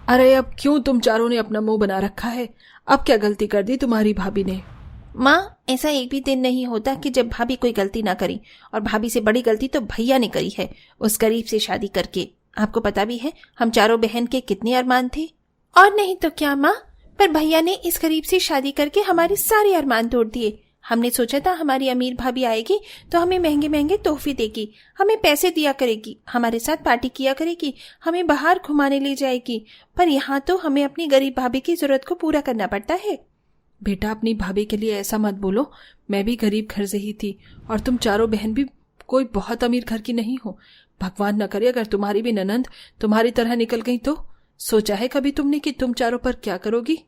अरे अब क्यों तुम चारों ने अपना मुंह बना रखा है? अब क्या गलती कर दी तुम्हारी भाभी ने? माँ, ऐसा एक भी दिन नहीं होता कि जब भाभी कोई गलती ना करी, और भाभी से बड़ी गलती तो भैया ने करी है उस गरीब से शादी करके। आपको पता भी है हम चारों बहन के कितने अरमान थे। और नहीं तो क्या माँ, पर भैया ने इस गरीब से शादी करके हमारे सारे अरमान तोड़ दिए। हमने सोचा था हमारी अमीर भाभी आएगी तो हमें महंगे महंगे तोहफे देगी, हमें पैसे दिया करेगी, हमारे साथ पार्टी किया करेगी, हमें बाहर घुमाने ले जाएगी, पर यहाँ तो हमें अपनी गरीब भाभी की जरूरत को पूरा करना पड़ता है। बेटा, अपनी भाभी के लिए ऐसा मत बोलो। मैं भी गरीब घर से ही थी और तुम चारों बहन भी कोई बहुत अमीर घर की नहीं हो। भगवान न करे अगर तुम्हारी भी ननंद तुम्हारी तरह निकल गई तो। सोचा है कभी तुमने कि तुम चारों पर क्या करोगी?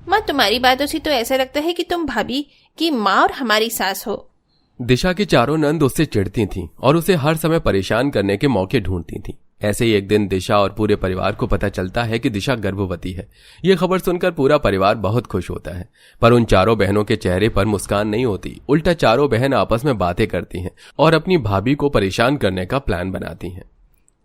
माँ, तुम्हारी बातों से तो ऐसा लगता है कि तुम भाभी की माँ और हमारी सास हो। दिशा की चारों नंद उससे चिढ़ती थीं और उसे हर समय परेशान करने के मौके ढूंढती थीं। ऐसे ही एक दिन दिशा और पूरे परिवार को पता चलता है कि दिशा गर्भवती है। ये खबर सुनकर पूरा परिवार बहुत खुश होता है, पर उन चारों बहनों के चेहरे पर मुस्कान नहीं होती। उल्टा चारों बहन आपस में बातें करती हैं और अपनी भाभी को परेशान करने का प्लान बनाती हैं।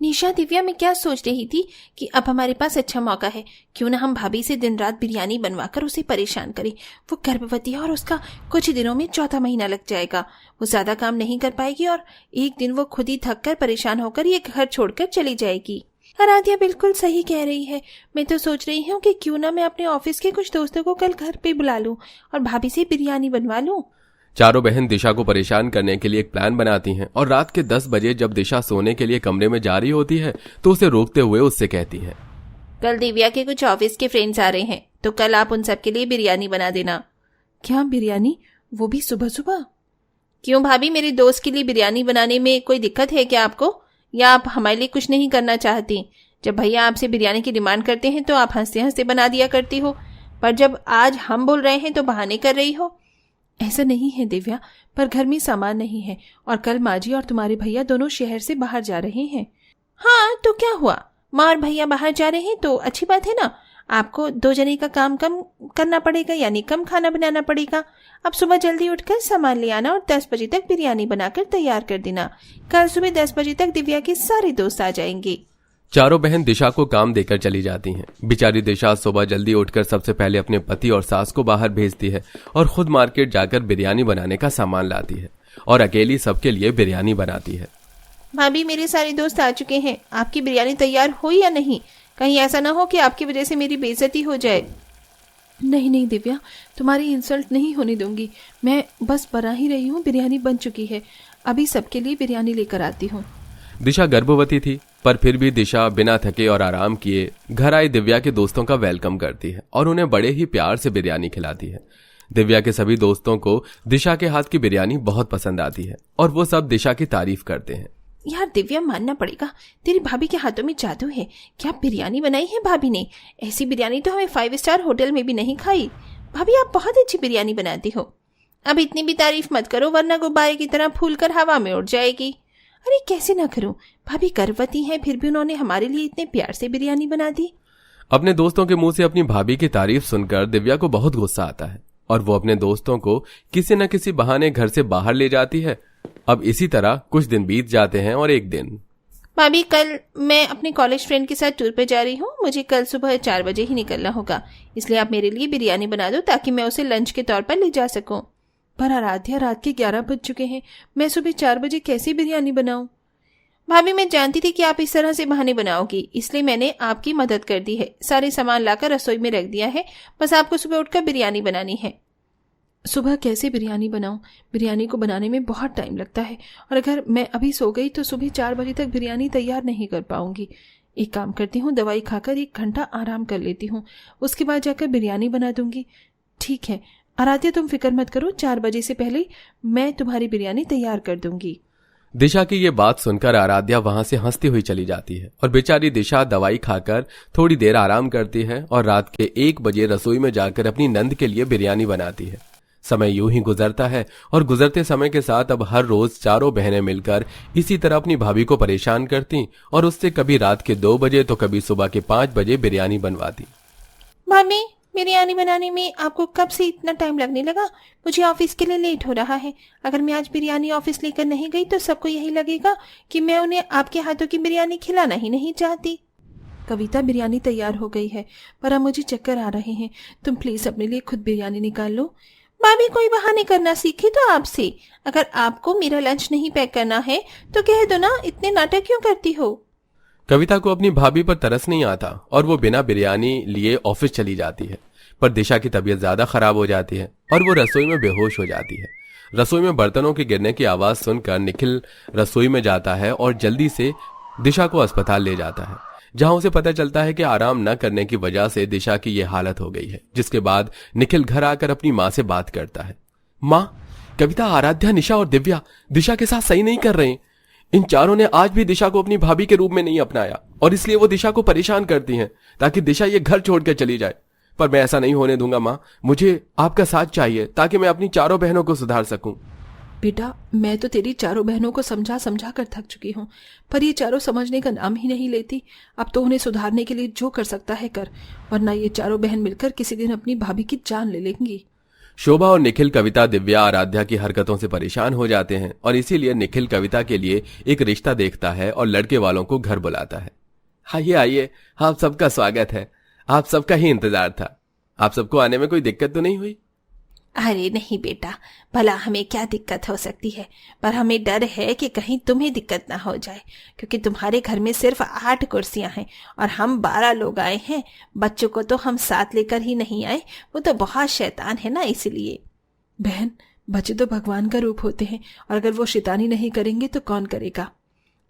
निशा, दिव्या, मैं क्या सोच रही थी कि अब हमारे पास अच्छा मौका है, क्यों ना हम भाभी से दिन रात बिरयानी बनवाकर उसे परेशान करें। वो गर्भवती है और उसका कुछ ही दिनों में चौथा महीना लग जाएगा। वो ज्यादा काम नहीं कर पाएगी और एक दिन वो खुद ही थक कर परेशान होकर ये घर छोड़कर चली जाएगी। आराध्या बिल्कुल सही कह रही है। मैं तो सोच रही हूँ कि क्यों ना मैं अपने ऑफिस के कुछ दोस्तों को कल घर पे बुला लूं और भाभी से बिरयानी बनवा लूं। चारों बहन दिशा को परेशान करने के लिए एक प्लान बनाती हैं और रात के 10 बजे जब दिशा सोने के लिए कमरे में जा रही होती है तो उसे रोकते हुए उससे कहती है, कल दिव्या के कुछ ऑफिस के फ्रेंड्स आ रहे हैं, तो कल आप उन सब के लिए बिरयानी बना देना। क्या बिरयानी? वो भी सुबह सुबह? क्यों भाभी, मेरे दोस्त के लिए बिरयानी बनाने में कोई दिक्कत है क्या आपको, या आप हमारे लिए कुछ नहीं करना चाहती? जब भैया आपसे बिरयानी की डिमांड करते हैं तो आप हंसते हंसते बना दिया करती हो, पर जब आज हम बोल रहे हैं तो बहाने कर रही हो। ऐसा नहीं है दिव्या, पर घर में सामान नहीं है और कल माजी और तुम्हारे भैया दोनों शहर से बाहर जा रहे हैं। हाँ तो क्या हुआ, माँ और भैया बाहर जा रहे हैं तो अच्छी बात है ना। आपको 2 जने का काम कम करना पड़ेगा, यानी कम खाना बनाना पड़ेगा। अब सुबह जल्दी उठकर सामान ले आना और 10 बजे तक बिरयानी बनाकर तैयार कर देना। कल सुबह 10 बजे तक दिव्या के सारे दोस्त आ जाएंगे। चारों बहन दिशा को काम देकर चली जाती हैं। बेचारी दिशा सुबह जल्दी उठकर सबसे पहले अपने पति और सास को बाहर भेजती है और खुद मार्केट जाकर बिरयानी बनाने का सामान लाती है और अकेली सबके लिए बिरयानी बनाती है। भाभी, मेरे सारे दोस्त आ चुके हैं, आपकी बिरयानी तैयार हुई या नहीं? कहीं ऐसा ना हो कि आपकी वजह से मेरी बेइज्जती हो जाए। नहीं नहीं दिव्या, तुम्हारी इंसल्ट नहीं होने दूंगी। मैं बस बना ही रही हूँ, बिरयानी बन चुकी है। अभी सबके लिए बिरयानी लेकर आती हूँ। दिशा गर्भवती थी, पर फिर भी दिशा बिना थके और आराम किए घर आई दिव्या के दोस्तों का वेलकम करती है और उन्हें बड़े ही प्यार से बिरयानी खिलाती है। दिव्या के सभी दोस्तों को दिशा के हाथ की बिरयानी बहुत पसंद आती है और वो सब दिशा की तारीफ करते हैं। यार दिव्या, मानना पड़ेगा, तेरी भाभी के हाथों में जादू है। क्या बिरयानी बनाई है भाभी ने? ऐसी बिरयानी तो हमें 5 स्टार होटल में भी नहीं खाई। भाभी, आप बहुत अच्छी बिरयानी बनाती हो। अब इतनी भी तारीफ मत करो, वरना गुब्बारे की तरह फूलकर हवा में उड़ जाएगी। अरे कैसे ना करूं, भाभी गर्भवती हैं, फिर भी उन्होंने हमारे लिए इतने प्यार से बिरयानी बना दी। अपने दोस्तों के मुंह से अपनी भाभी की तारीफ सुनकर दिव्या को बहुत गुस्सा आता है और वो अपने दोस्तों को किसी न किसी बहाने घर से बाहर ले जाती है। अब इसी तरह कुछ दिन बीत जाते हैं और एक दिन, भाभी, कल मैं अपने कॉलेज फ्रेंड के साथ टूर पे जा रही हूँ। मुझे कल सुबह 4 बजे ही निकलना होगा, इसलिए आप मेरे लिए बिरयानी बना दो ताकि मैं उसे लंच के तौर पर ले जा सकूं। पर आराध्या, रात के 11 बज चुके हैं, मैं सुबह 4 बजे कैसी बिरयानी बनाऊं? भाभी, मैं जानती थी कि आप इस तरह से बहाने बनाओगी, इसलिए मैंने आपकी मदद कर दी है। सारे सामान लाकर रसोई में रख दिया है, बस आपको सुबह उठकर बिरयानी बनानी है। सुबह कैसे बिरयानी बनाऊं? बिरयानी को बनाने में बहुत टाइम लगता है और अगर मैं अभी सो गई तो सुबह 4 बजे तक बिरयानी तैयार नहीं कर पाऊंगी। एक काम करती हूँ, दवाई खाकर 1 घंटा आराम कर लेती हूँ, उसके बाद जाकर बिरयानी बना दूंगी। ठीक है आराध्या, तुम फिक्र मत करो, 4 बजे से पहले मैं तुम्हारी बिरयानी तैयार कर दूंगी। दिशा की ये बात सुनकर आराध्या वहां से हंसती हुई चली जाती है और बेचारी दिशा दवाई खाकर थोड़ी देर आराम करती है और रात के 1 बजे रसोई में जाकर अपनी नंद के लिए बिरयानी बनाती है। समय यूं ही गुजरता है और गुजरते समय के साथ अब हर रोज चारों बहनें मिलकर इसी तरह अपनी भाभी को परेशान करती और उससे कभी रात के 2 बजे तो कभी सुबह के 5 बजे बिरयानी बनवाती। भाभी, बिरयानी बनाने में आपको कब से इतना टाइम लगने लगा? मुझे ऑफिस के लिए लेट हो रहा है। अगर मैं आज बिरयानी ऑफिस लेकर नहीं गई तो सबको यही लगेगा कि मैं उन्हें आपके हाथों की बिरयानी खिलाना ही नहीं चाहती। कविता, बिरयानी तैयार हो गई है, पर अब मुझे चक्कर आ रहे हैं। तुम प्लीज अपने लिए खुद बिरयानी निकाल लो। भाभी कोई बहाने करना सीखी तो आपसे। अगर आपको मेरा लंच नहीं पैक करना है तो कह दो ना, इतने नाटक क्यों करती हो? कविता को अपनी भाभी पर तरस नहीं आता और वो बिना बिरयानी लिए ऑफिस चली जाती है। पर दिशा की तबीयत ज्यादा खराब हो जाती है और वो रसोई में बेहोश हो जाती है। रसोई में बर्तनों के गिरने की आवाज सुनकर निखिल रसोई में जाता है और जल्दी से दिशा को अस्पताल ले जाता है, जहां उसे पता चलता है कि आराम न करने की वजह से दिशा की यह हालत हो गई है। जिसके बाद निखिल घर आकर अपनी माँ से बात करता है। माँ, कविता, आराध्या, निशा और दिव्या दिशा के साथ सही नहीं कर रहे हैं। इन चारों ने आज भी दिशा को अपनी भाभी के रूप में नहीं अपनाया और इसलिए वो दिशा को परेशान करती हैं ताकि दिशा ये घर छोड़कर चली जाए। पर मैं ऐसा नहीं होने दूंगा माँ, मुझे आपका साथ चाहिए ताकि मैं अपनी चारों बहनों को सुधार सकूं। बेटा, मैं तो तेरी चारों बहनों को समझा समझा कर थक चुकी हूँ, पर ये चारों समझने का नाम ही नहीं लेती। अब तो उन्हें सुधारने के लिए जो कर सकता है कर, वरना ये चारों बहन मिलकर किसी दिन अपनी भाभी की जान ले लेंगी। शोभा और निखिल कविता, दिव्या, आराध्या की हरकतों से परेशान हो जाते हैं और इसीलिए निखिल कविता के लिए एक रिश्ता देखता है और लड़के वालों को घर बुलाता है। आइए आइए, आप सबका स्वागत है। आप सबका ही इंतजार था। आप सबको आने में कोई दिक्कत तो नहीं हुई? अरे नहीं बेटा, भला हमें क्या दिक्कत हो सकती है, पर हमें डर है कि कहीं तुम्हें दिक्कत ना हो जाए, क्योंकि तुम्हारे घर में सिर्फ 8 कुर्सियां हैं और हम 12 लोग आए हैं। बच्चों को तो हम साथ लेकर ही नहीं आए, वो तो बहुत शैतान है ना, इसलिए। बहन, बच्चे तो भगवान का रूप होते हैं और अगर वो शैतानी नहीं करेंगे तो कौन करेगा?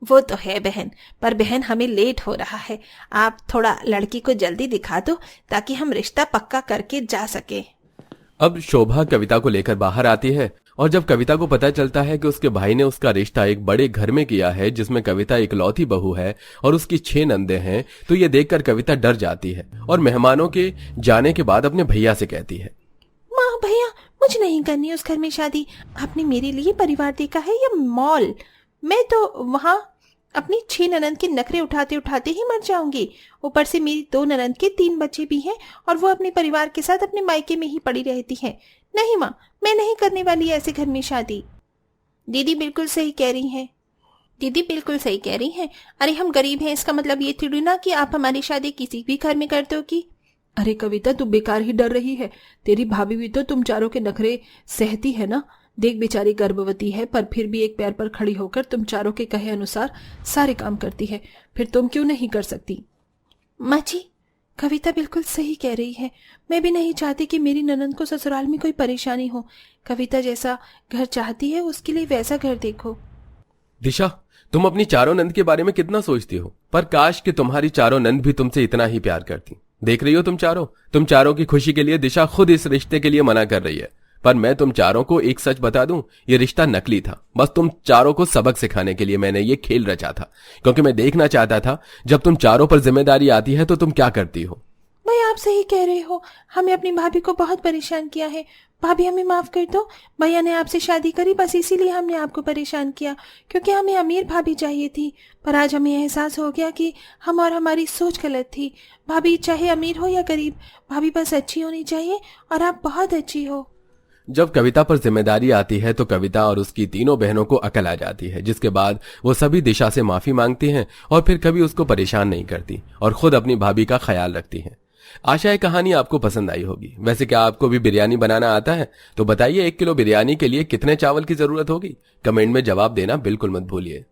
वो तो है बहन, पर बहन हमें लेट हो रहा है। आप थोड़ा लड़की को जल्दी दिखा दो ताकि हम रिश्ता पक्का करके जा सके। अब शोभा कविता को लेकर बाहर आती है और जब कविता को पता चलता है कि उसके भाई ने उसका रिश्ता एक बड़े घर में किया है जिसमें कविता इकलौती बहू है और उसकी 6 नंदे हैं, तो ये देखकर कविता डर जाती है और मेहमानों के जाने के बाद अपने भैया से कहती है, माँ, भैया, मुझे नहीं करनी उस घर में शादी। आपने मेरे लिए परिवार देखा है या मॉल? मैं तो वहां अपनी 6 ननद के नखरे उठाते उठाते ही मर जाऊंगी। ऊपर से मेरी 2 ननद के 3 बच्चे भी हैं और वो अपने परिवार के साथ अपने मायके में ही पड़ी रहती हैं। नहीं माँ, मैं नहीं करने वाली ऐसे घर में शादी। दीदी बिल्कुल सही कह रही हैं। दीदी बिल्कुल सही कह रही हैं। अरे हम गरीब हैं, इसका मतलब ये थोड़ी ना कि आप हमारी शादी किसी भी घर में कर दोगी। अरे कविता, तू बेकार ही डर रही है। तेरी भाभी भी तो तुम चारों के नखरे सहती है ना। देख, बेचारी गर्भवती है पर फिर भी एक पैर पर खड़ी होकर तुम चारों के कहे अनुसार सारे काम करती है। फिर तुम क्यों नहीं कर सकती? माँ जी, कविता बिल्कुल सही कह रही है। मैं भी नहीं चाहती कि मेरी ननद को ससुराल में कोई परेशानी हो। कविता जैसा घर चाहती है उसके लिए वैसा घर देखो। दिशा, तुम अपनी चारों नंद के बारे में कितना सोचती हो, पर काश कि तुम्हारी चारों नंद भी तुमसे इतना ही प्यार करती। देख रही हो तुम चारों की खुशी के लिए दिशा खुद इस रिश्ते के लिए मना कर रही है। पर मैं तुम चारों को एक सच बता दूं, ये रिश्ता नकली था। बस तुम चारों को सबक सिखाने के लिए मैंने ये खेल रचा था, क्योंकि मैं देखना चाहता था जब तुम चारों पर जिम्मेदारी आती है तो तुम क्या करती हो। भाई आप सही कह रहे हो, हमें अपनी भाभी को बहुत परेशान किया है। भाभी हमें माफ कर दो। भैया ने आपसे शादी करी बस इसीलिए हमने आपको परेशान किया, क्योंकि हमें अमीर भाभी चाहिए थी। पर आज हमें एहसास हो गया कि हम और हमारी सोच गलत थी। भाभी चाहे अमीर हो या गरीब, भाभी बस अच्छी होनी चाहिए और आप बहुत अच्छी हो। जब कविता पर जिम्मेदारी आती है तो कविता और उसकी तीनों बहनों को अकल आ जाती है, जिसके बाद वो सभी दिशा से माफी मांगती हैं और फिर कभी उसको परेशान नहीं करती और खुद अपनी भाभी का ख्याल रखती हैं। आशा है कहानी आपको पसंद आई होगी। वैसे क्या आपको भी बिरयानी बनाना आता है? तो बताइए 1 किलो बिरयानी के लिए कितने चावल की जरूरत होगी? कमेंट में जवाब देना बिल्कुल मत भूलिए।